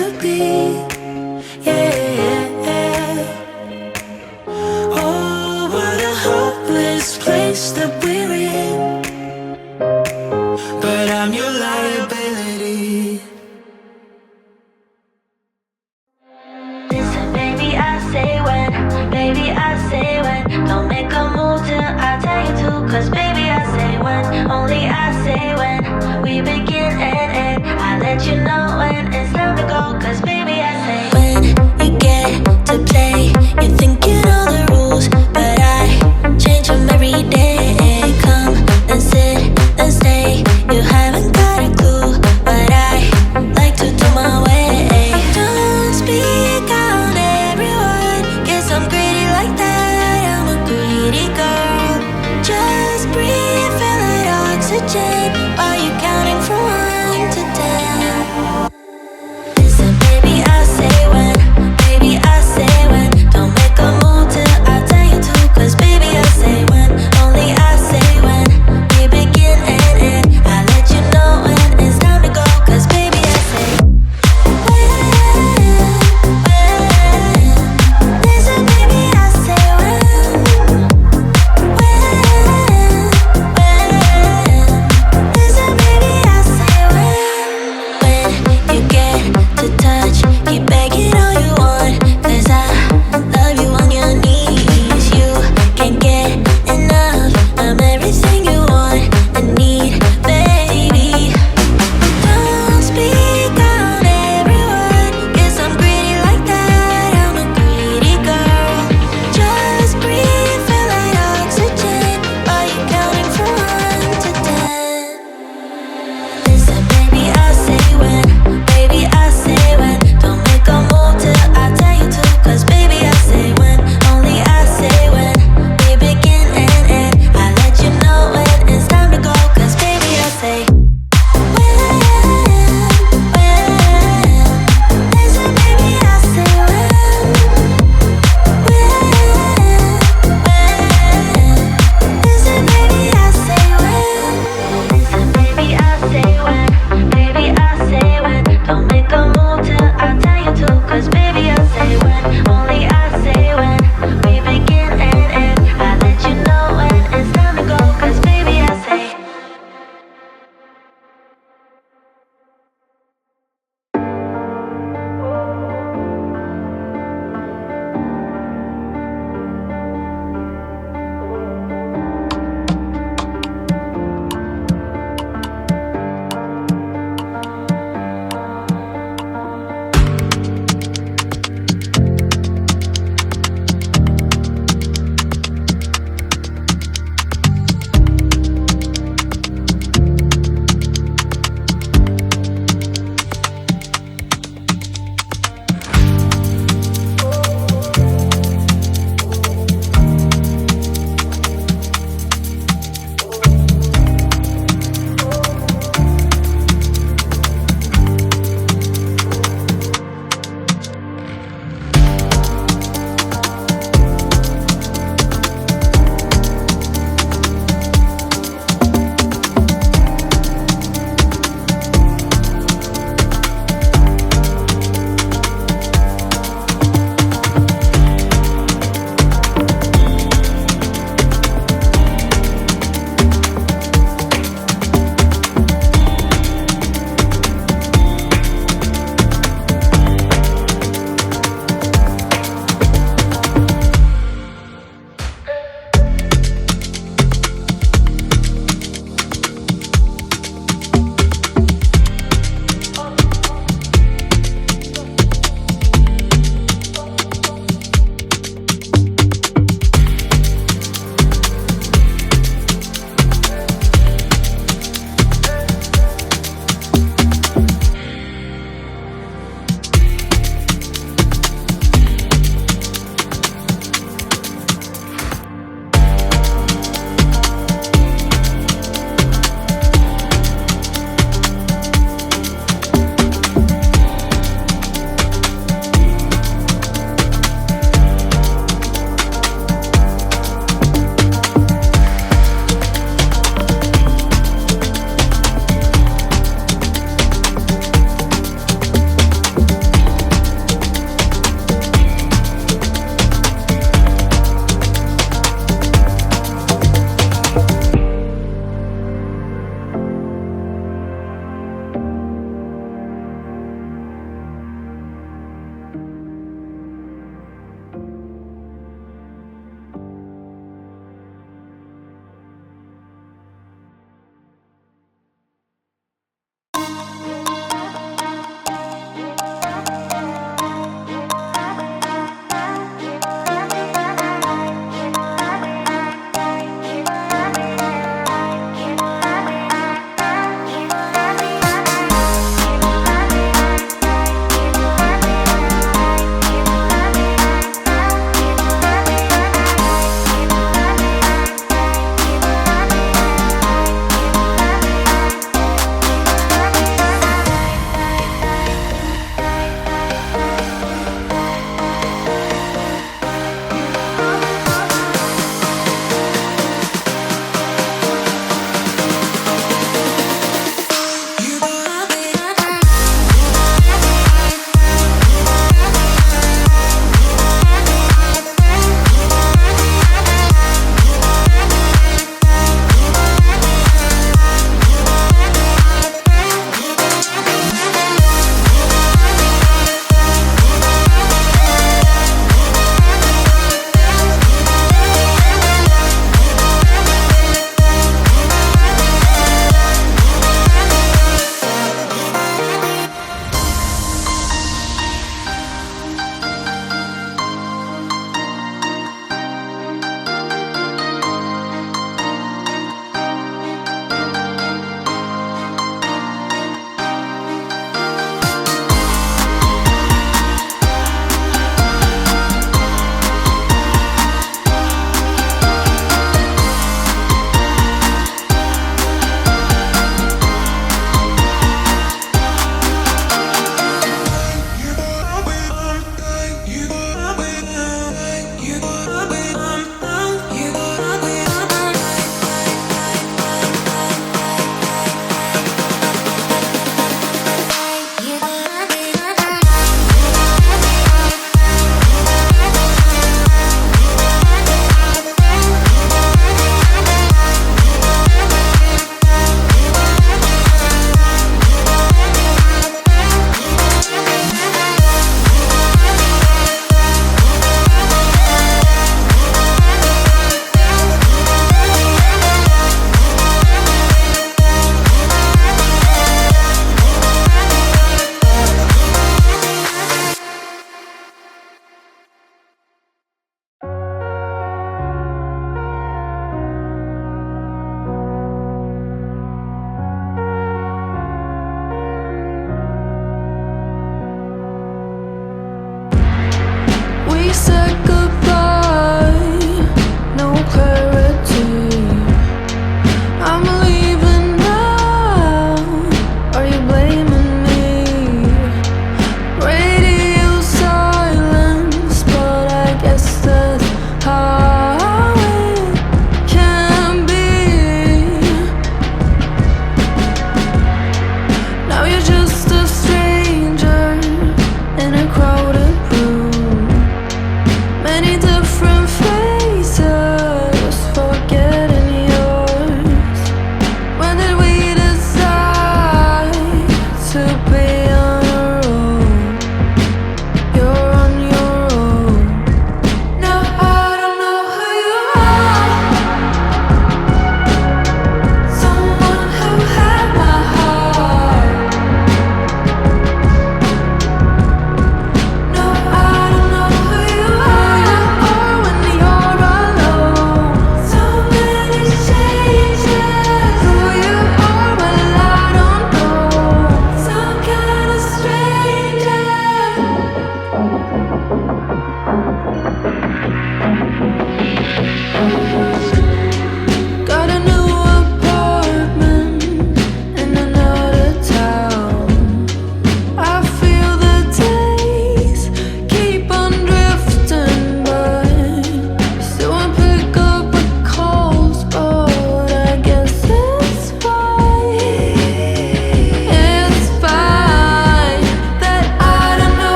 to be. Yeah. Oh, what a hopeless place that we're in. But I'm your liability. Listen, baby, I say when. Baby, I say when. Don't make a move till I tell you to. Cause baby, I say when. Only I say when. We begin and end. I let you know when it's time to go. Cause baby, I say when you get to play, you think you know the rules, but I change them every day. Come and sit and stay. You haven't got a clue, but I like to do my way. Don't speak out, everyone. Guess I'm greedy like that. I'm a greedy girl. Just breathe, feel that oxygen while you're counting from 1 to 10. Listen, baby, I say when. Baby, I say when. Don't make a move till I tell you to. Cause baby, I say when. Only I say when. We begin and end. I let you know when it's time to go. Cause baby, I say when. Listen, baby, I say when. Listen, baby, I say when. When you get to touch, keep begging all you want. Cause I love you on your knees. You can't get enough. I'm everything you want and need, baby. Don't speak out, everyone. Guess I'm greedy like that. I'm a greedy girl. Just breathe, feel like oxygen while you're counting from 1 to 10. Listen, baby, I say when. Baby, I say when. Don't make a move till I tell you to. Cause baby, I say when. Only I say when. We begin and end. I let you know when it's time to go. Cause baby, I say when. Listen, baby, I say when. Listen, baby, I say when. Listen, baby, I say when. Baby, I say when. Don't make a move till I tell you to. Cause baby, I say when. Only I say when. We begin and end. I let you know when it's time to go. Cause baby, I say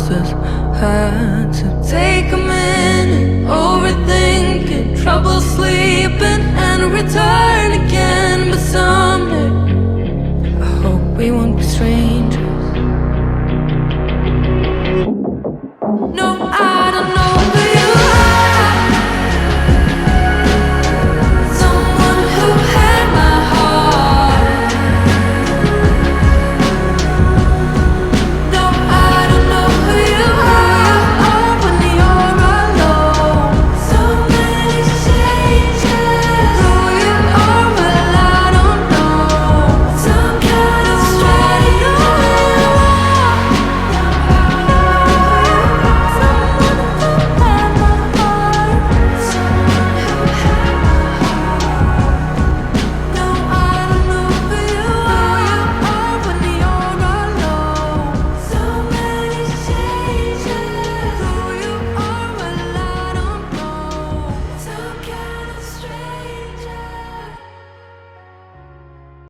just had to take a minute, overthink it, trouble sleeping and return